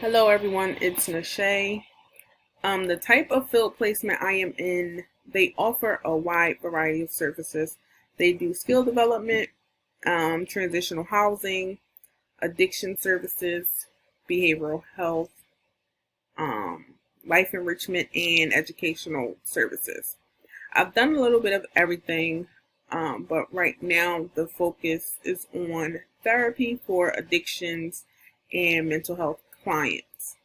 Hello everyone, it's Nashay. The type of field placement I am in, they offer a wide variety of services. They do skill development, transitional housing, addiction services, behavioral health, um, life enrichment, and educational services. I've done a little bit of everything, but right now the focus is on therapy for addictions and mental health clients.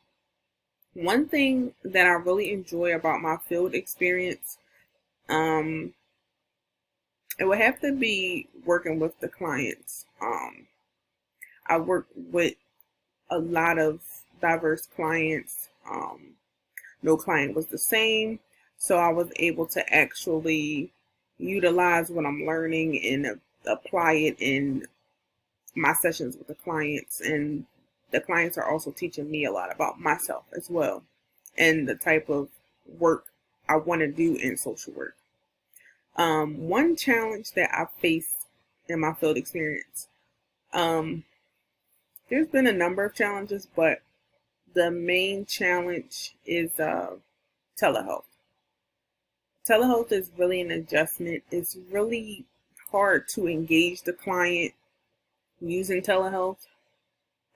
One thing that I really enjoy about my field experience, um, it would have to be working with the clients. I work with a lot of diverse clients. No client was the same, so I was able to actually utilize what I'm learning and apply it in my sessions with the clients. And the clients are also teaching me a lot about myself as well and the type of work I want to do in social work. One challenge that I faced in my field experience, um, there's been a number of challenges, but the main challenge is telehealth. Telehealth is really an adjustment. It's really hard to engage the client using telehealth.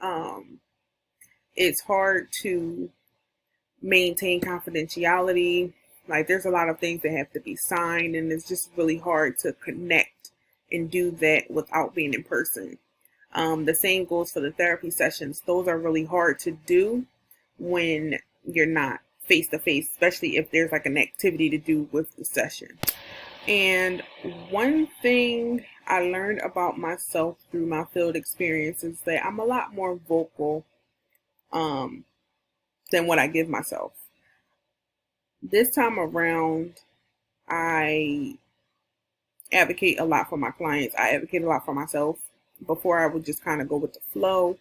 Um, it's hard to maintain confidentiality. Like there's a lot of things that have to be signed, and it's just really hard to connect and do that without being in person. The same goes for the therapy sessions. Those are really hard to do when you're not face to face, especially if there's like an activity to do with the session. And one thing I learned about myself through my field experience is that I'm a lot more vocal um, than what I give myself. This time around, I advocate a lot for my clients. I advocate a lot for myself. Before, I would just kind of go with the flow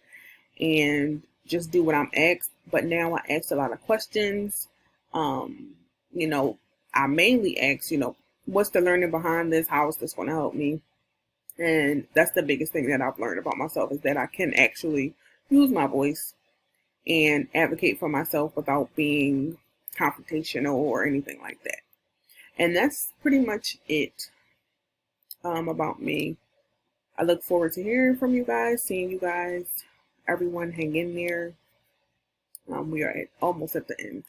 and just do what I'm asked. But now I ask a lot of questions. Um, you know, I mainly ask, what's the learning behind this? How is this going to help me? And that's the biggest thing that I've learned about myself is that I can actually use my voice and advocate for myself without being confrontational or anything like that. And that's pretty much it about me. I look forward to hearing from you guys, seeing you guys. Everyone hang in there. We are almost at the end.